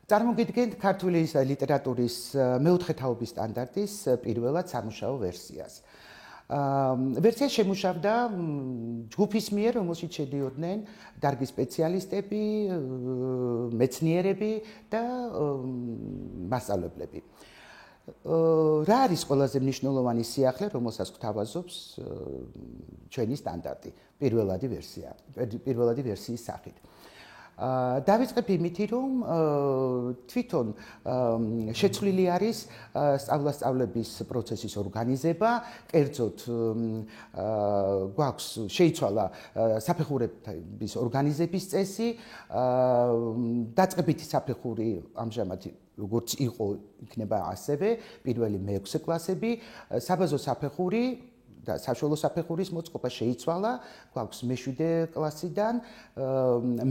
წარმოგიდგენთ ქართული ლიტერატურის მეოთხე თაობის სტანდარტის პირველად სამუშაო ვერსიას. ვერსია შემუშავდა ჯგუფის მიერ, რომელშიც შედიოდნენ დარგის სპეციალისტები, მეცნიერები და მასწავლებლები. რა არის ყველაზე მნიშვნელოვანი სიახლე, რომელსაც გვთავაზობს ჩვენი სტანდარტი, პირველადი ვერსიის სახით. დავიწყებ იმითი, რომ თვითონ შეცვლილი არის სწავლასწავლების პროცესის ორგანიზება, კერძოდ გვაქვს შეიცვალა საფეხურების ორგანიზების წესი, დაწყებითი საფეხური ამჟამად როგორც იყო, იქნება ასევე პირველი მე-6 კლასები, საბაზო საფეხური და საშუალო საფეხურის მოწყობა შეიცვალა, გვაქვს მე-7 კლასიდან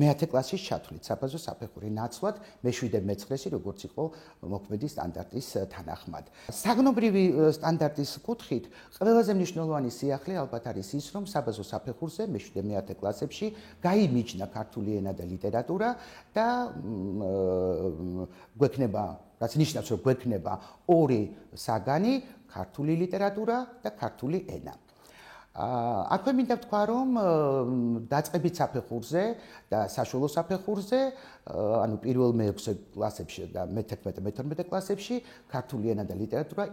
მე-10 კლასის ჩათვლით საბაზო საფეხური ნაცვლად მე-7 მე-9-ში, როგორც იყო მოქმედი სტანდარტის თანახმად. საგნობრივი სტანდარტის კუთხით ყველაზე მნიშვნელოვანი სიახლე ალბათ არის ის, რომ საბაზო საფეხურზე მე-7 მე-10 კლასებში გაიმიჯნა ქართული ენა და ლიტერატურა და გვექნება, რაც ნიშნავს, რომ გვექნება ორი საგანი, ქართული ლიტერატურა და ქართული ენა. აქვე მინდა ვთქვა, რომ დაწყებით საფეხურზე და საშუალო საფეხურზე, ანუ პირველ მე-6 კლასებში და მე-11 მე-12 კლასებში ქართული ენა და ლიტერატურა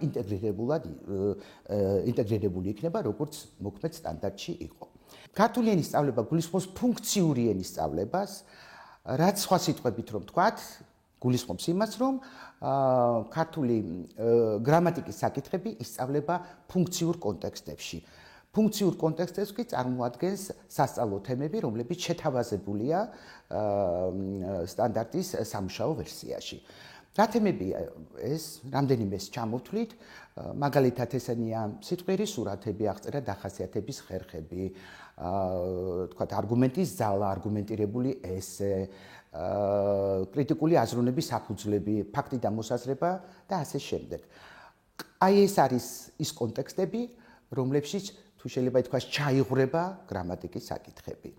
ინტეგრირებული იქნება, როგორც მოქმედ სტანდარტში იყო. ქართული ენის სწავლება გულისხმობს ფუნქციური ენის სწავლებას, რაც სხვა სიტყვებით რომ ვთქვათ, გულისხმობს იმას, რომ ქართული გრამატიკის საკითხები ისწავლება ფუნქციურ კონტექსტებში. ფუნქციურ კონტექსტებს კი წარმოადგენს სასწავლო თემები, რომლებიც შეთავაზებულია სტანდარტის სამუშაო ვერსიაში. რა თემებია ეს? რამდენიმეს ჩამოვთვლით, მაგალითად ესენია სიტყვიერი სურათები, აღწერა დახასიათების ხერხები, თქვათ არგუმენტის ძალა, არგუმენტირებული ესე, კრიტიკული აზროვნების საფუძვლები, ფაქტი და მოსაზრება და ასე შემდეგ. აი ეს არის ის კონტექსტები, რომლებშიც თუ შეიძლება ითქვას ჩაიღვრება გრამატიკის საკითხები.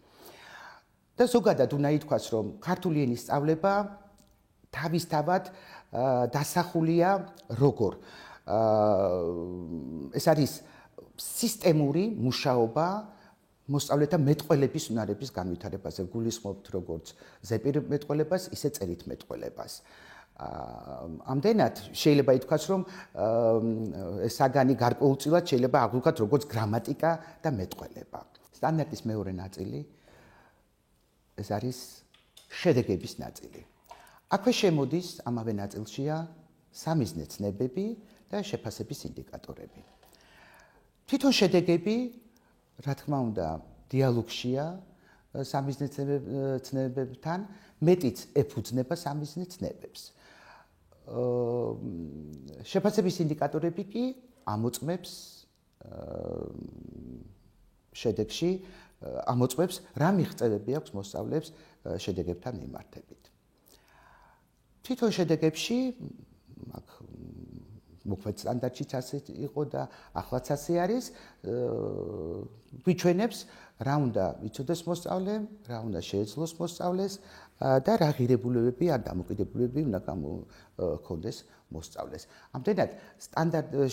და ზოგადად უნდა ითქვას, რომ ქართული ენის სწავლება თავისთავად დასახულია როგორ? ეს არის სისტემური მუშაობა მოსწავლეთა მეტყველების უნარების განვითარებაზე, გულისხმობთ როგორც ზეპირ მეტყველებას, ისე წერით მეტყველებას. ამდენად შეიძლება ითქვას, რომ ეს საგანი გარკვეულწილად შეიძლება აღვიქვათ როგორც გრამატიკა და მეტყველება. სტანდარტის მეორე ნაწილი ეს არის შედეგების ნაწილი. აქვე შემოდის ამავე ნაწილშია სამიზნე ცნებები და შეფასების ინდიკატორები. თვითონ შედეგები, რა თქმა უნდა, დიალოგშია სამიზნე ცნებებთან, მეტიც ეფუძნება სამიზნე ცნებებს. შეფასების ინდიკატორები კი ამოწმებს შედეგში, ამოწმებს რა მიღწევები აქვს მოსწავლეებს შედეგებთან მიმართებით. თვითონ შედეგებში აქ მოქმედ სტანდარტშიც ასე იყო და ახლაც ასე არის, გვიჩვენებს რა უნდა იცოდეს მოსწავლემ, რა უნდა შეეძლოს მოსწავლეს და რა ღირებულებები ან დამოკიდებულებები უნდა გქონდეს მოსწავლეს. ამდენად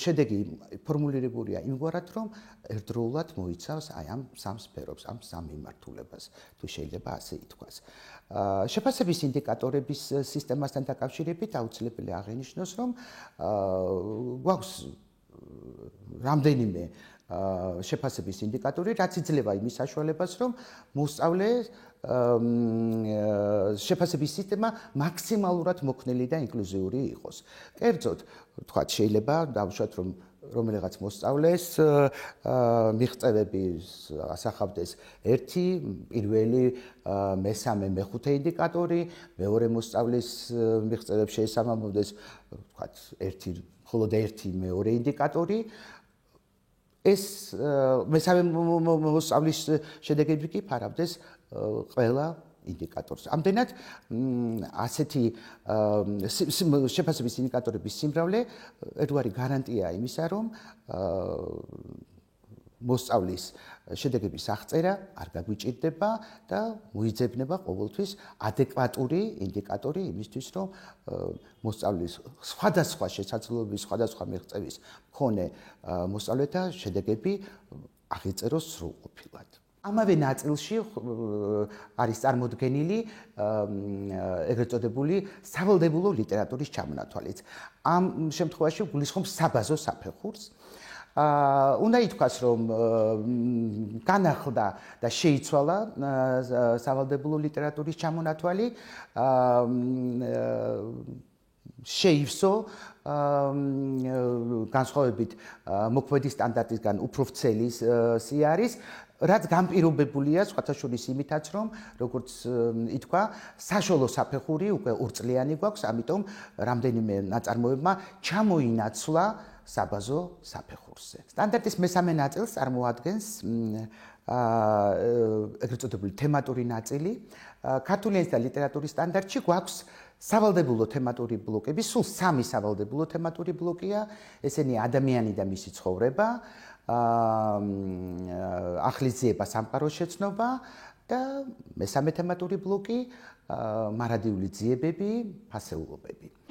შედეგი ფორმულირებულია იმგვარად, რომ ერთდროულად მოიცავს აი ამ სამ სფეროს, ამ სამ მიმართულებას, თუ შეიძლება ასე ითქვას. შეფასების ინდიკატორების სისტემასთან დაკავშირებით აუცილებელი აღინიშნოს, რომ გვაქვს რამდენიმე შეფასების ინდიკატორი, რაც იძლევა იმის საშუალებას, რომ მოსწავლე შეფასების სისტემა მაქსიმალურად მოქნილი და ინკლუზიური იყოს. კერძოდ, ვთქვათ, შეიძლება დავუშვათ, რომ რომელიღაც მოსწავლეს მიღწევები ასახავდეს ერთი, პირველი, მესამე, მეხუთე ინდიკატორი, მეორე მოსწავლის მიღწევებს შეესაბამებოდეს, ვთქვათ, მხოლოდ ერთი მეორე ინდიკატორი. ეს მესამე მოსწავლის შედეგები კი ფარავდეს ყველა ინდიკატორს. ამდენად ასეთი შეფასების ინდიკატორების სიმრავლე ერთგვარი გარანტია იმისა, რომ მოსწავლის შედეგების აღწერა არ გაგვიჭირდება და მოიძებნება ყოველთვის ადეკვატური ინდიკატორი იმისთვის, რომ მოსწავლის სხვადასხვა შესაძლებლობის, სხვადასხვა მიღწევის მქონე მოსწავლეთა შედეგები აღიწეროს სრულყოფილად. ამავე ნაწილში არის წარმოდგენილი ეგრეთ წოდებული სავალდებულო ლიტერატურის ჩამონათვალიც. ამ შემთხვევაში გულისხმობს საბაზო საფეხურს. უნდა ითქვას, რომ განახლდა და შეიცვალა სავალდებულო ლიტერატურის ჩამონათვალი, შეივსო განსხვავებით მოქმედი სტანდარტისგან უფრო ვრცელი სიარის, რაც განპირობებულია სხვათა შორის იმითაც, რომ როგორც ითქვა, საშუალო საფეხური უკვე ორწლიანი გვაქვს, ამიტომ რამდენიმე ნაწარმოებმა ჩამოინაცვლა საბაზო საფეხურზე. სტანდარტის მესამე ნაწილს წარმოადგენს ეგრეთ წოდებული თემატური ნაწილი. ქართული ენის და ლიტერატურის სტანდარტში გვაქვს სავალდებულო თემატური ბლოკები, სულ 3 სავალდებულო თემატური ბლოკია, ესენია ადამიანი და მისი ცხოვრება, ახლიძიება, სამყაროს შეცნობა და მესამე თემატური ბლოკი მარადიული ძიებები, ფასეულობები.